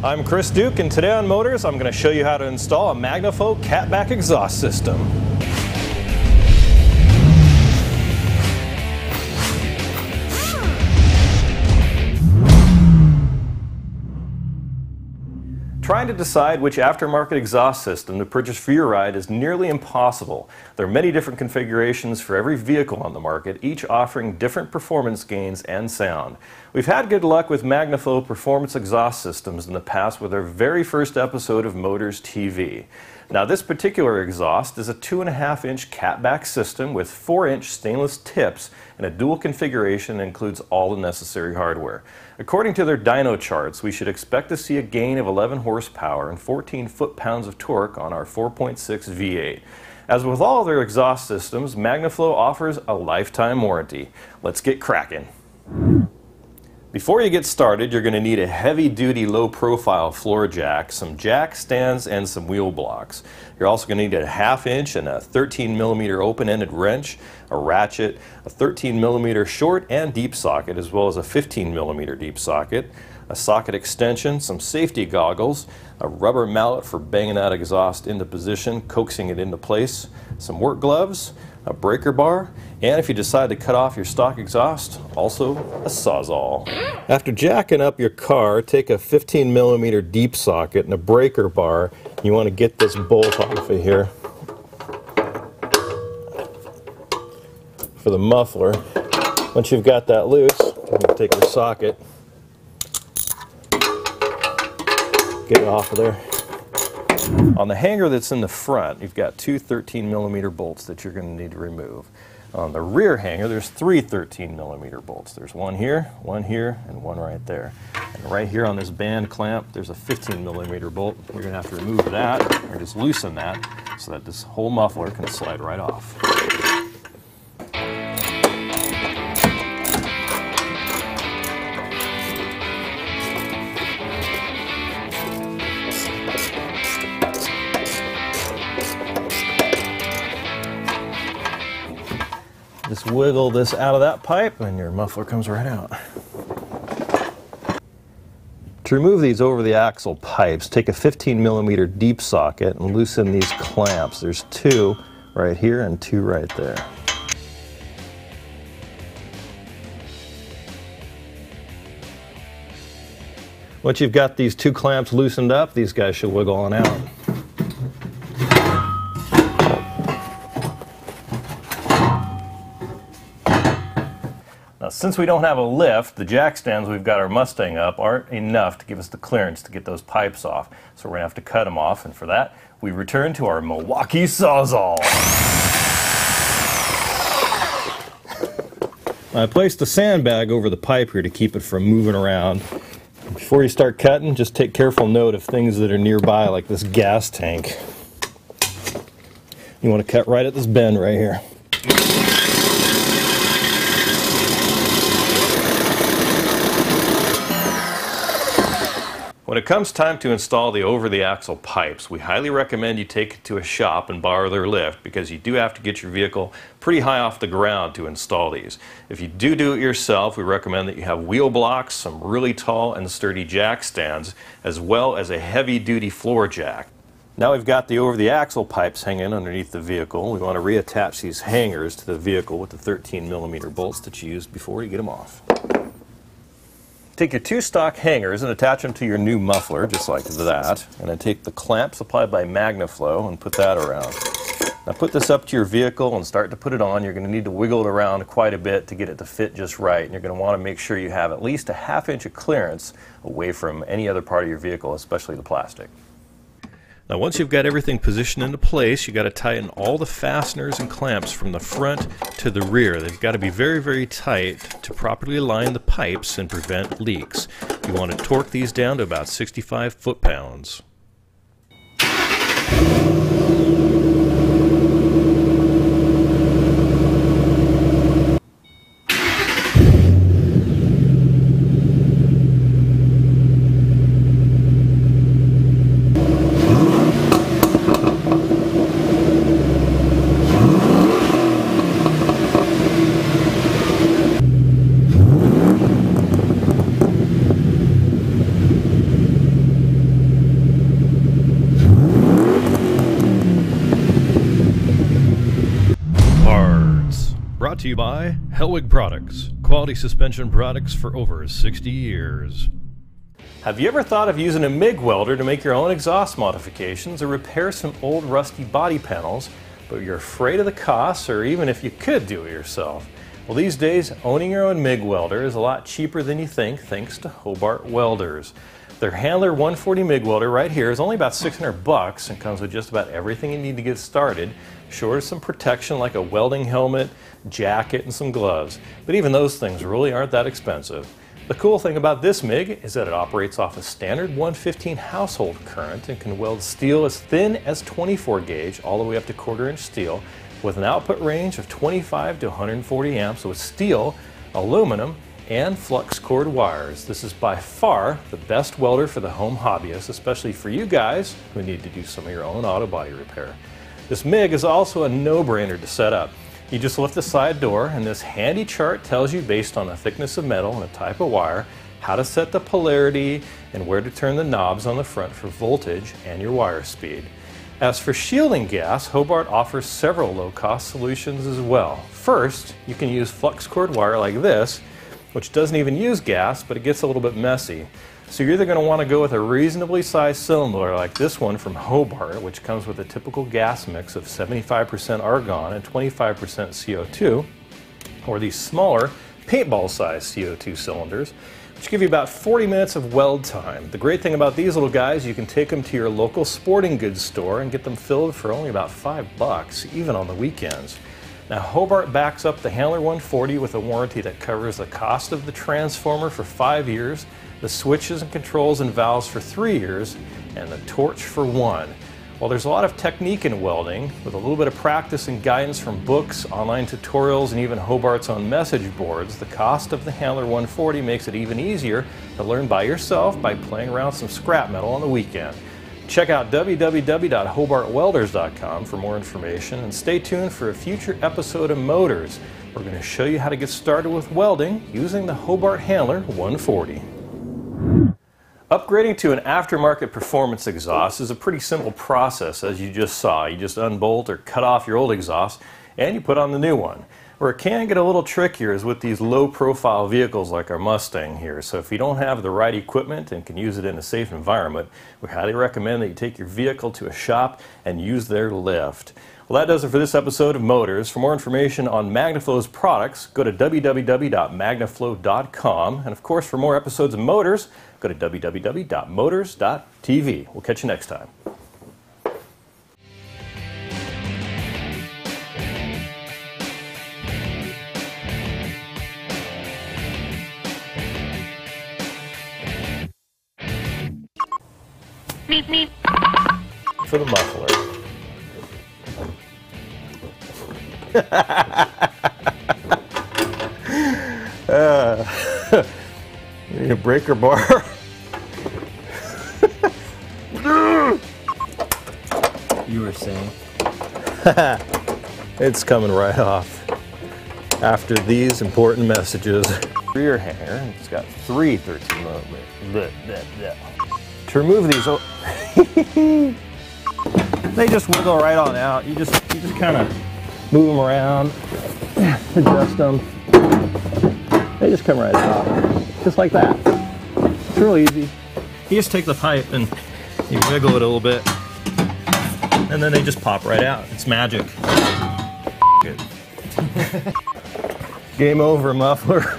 I'm Chris Duke, and today on Motorz I'm going to show you how to install a Magnaflow catback exhaust system. Trying to decide which aftermarket exhaust system to purchase for your ride is nearly impossible. There are many different configurations for every vehicle on the market, each offering different performance gains and sound. We've had good luck with Magnaflow performance exhaust systems in the past with our very first episode of Motorz TV. Now this particular exhaust is a 2.5-inch catback system with 4-inch stainless tips and a dual configuration that includes all the necessary hardware. According to their dyno charts, we should expect to see a gain of 11 horsepower and 14 foot-pounds of torque on our 4.6 V8. As with all their exhaust systems, Magnaflow offers a lifetime warranty. Let's get cracking. Before you get started, you're going to need a heavy-duty low-profile floor jack, some jack stands, and some wheel blocks. You're also going to need a 1/2-inch and a 13mm open-ended wrench, a ratchet, a 13mm short and deep socket, as well as a 15mm deep socket, a socket extension, some safety goggles, a rubber mallet for banging that exhaust into position, coaxing it into place, some work gloves, a breaker bar, and if you decide to cut off your stock exhaust, also a sawzall. After jacking up your car, take a 15mm deep socket and a breaker bar. You want to get this bolt off of here for the muffler. Once you've got that loose, you can take your socket, get it off of there. On the hanger that's in the front, you've got two 13mm bolts that you're going to need to remove. On the rear hanger, there's three 13mm bolts. There's one here, and one right there. And right here on this band clamp, there's a 15mm bolt. You're going to have to remove that, or just loosen that, so that this whole muffler can slide right off. Just wiggle this out of that pipe and your muffler comes right out. To remove these over the axle pipes, take a 15mm deep socket and loosen these clamps. There's two right here and two right there. Once you've got these two clamps loosened up, these guys should wiggle on out. Now, since we don't have a lift, the jack stands we've got our Mustang up aren't enough to give us the clearance to get those pipes off. So we're going to have to cut them off, and for that, we return to our Milwaukee Sawzall. I placed a sandbag over the pipe here to keep it from moving around. Before you start cutting, just take careful note of things that are nearby, like this gas tank. You want to cut right at this bend right here. When it comes time to install the over-the-axle pipes, we highly recommend you take it to a shop and borrow their lift, because you do have to get your vehicle pretty high off the ground to install these. If you do it yourself, we recommend that you have wheel blocks, some really tall and sturdy jack stands, as well as a heavy-duty floor jack. Now we've got the over-the-axle pipes hanging underneath the vehicle. We want to reattach these hangers to the vehicle with the 13mm bolts that you used before you get them off. Take your two stock hangers and attach them to your new muffler, just like that. And then take the clamp supplied by Magnaflow and put that around. Now put this up to your vehicle and start to put it on. You're going to need to wiggle it around quite a bit to get it to fit just right. And you're going to want to make sure you have at least a 1/2 inch of clearance away from any other part of your vehicle, especially the plastic. Now once you've got everything positioned into place, you've got to tighten all the fasteners and clamps from the front to the rear. They've got to be very, very tight to properly align the pipes and prevent leaks. You want to torque these down to about 65 foot-pounds. to you by Hellwig Products, quality suspension products for over 60 years. Have you ever thought of using a MIG welder to make your own exhaust modifications or repair some old rusty body panels, but you're afraid of the costs, or even if you could do it yourself? Well, these days, owning your own MIG welder is a lot cheaper than you think, thanks to Hobart Welders. Their Handler 140 MIG welder right here is only about $600 and comes with just about everything you need to get started, short of some protection like a welding helmet, jacket, and some gloves. But even those things really aren't that expensive. The cool thing about this MIG is that it operates off a standard 115 household current and can weld steel as thin as 24 gauge all the way up to 1/4 inch steel with an output range of 25 to 140 amps with steel, aluminum, and flux cord wires. This is by far the best welder for the home hobbyist, especially for you guys who need to do some of your own auto body repair. This MIG is also a no-brainer to set up. You just lift the side door and this handy chart tells you, based on the thickness of metal and the type of wire, how to set the polarity and where to turn the knobs on the front for voltage and your wire speed. As for shielding gas, Hobart offers several low-cost solutions as well. First, you can use flux cord wire like this, which doesn't even use gas, but it gets a little bit messy. So you're either going to want to go with a reasonably sized cylinder like this one from Hobart, which comes with a typical gas mix of 75% argon and 25% CO2, or these smaller paintball-sized CO2 cylinders, which give you about 40 minutes of weld time. The great thing about these little guys, you can take them to your local sporting goods store and get them filled for only about $5, even on the weekends. Now, Hobart backs up the Handler 140 with a warranty that covers the cost of the transformer for 5 years, the switches and controls and valves for 3 years, and the torch for 1. While there's a lot of technique in welding, with a little bit of practice and guidance from books, online tutorials, and even Hobart's own message boards, the cost of the Handler 140 makes it even easier to learn by yourself by playing around with some scrap metal on the weekend. Check out www.hobartwelders.com for more information, and stay tuned for a future episode of Motorz. We're going to show you how to get started with welding using the Hobart Handler 140. Upgrading to an aftermarket performance exhaust is a pretty simple process, as you just saw. You just unbolt or cut off your old exhaust and you put on the new one. Where it can get a little trickier is with these low-profile vehicles like our Mustang here. So if you don't have the right equipment and can use it in a safe environment, we highly recommend that you take your vehicle to a shop and use their lift. Well, that does it for this episode of Motorz. For more information on Magnaflow's products, go to www.magnaflow.com. And of course, for more episodes of Motorz, go to www.motorz.tv. We'll catch you next time. Meep, meep. For the muffler. You need a breaker bar. You were saying? It's coming right off after these important messages. Rear hanger, it's got 3 13 millimeter. To remove these, they just wiggle right on out. You just kind of move them around, adjust them. They just come right out, just like that. It's real easy. You just take the pipe and you wiggle it a little bit, and then they just pop right out. It's magic. Good. Game over, muffler.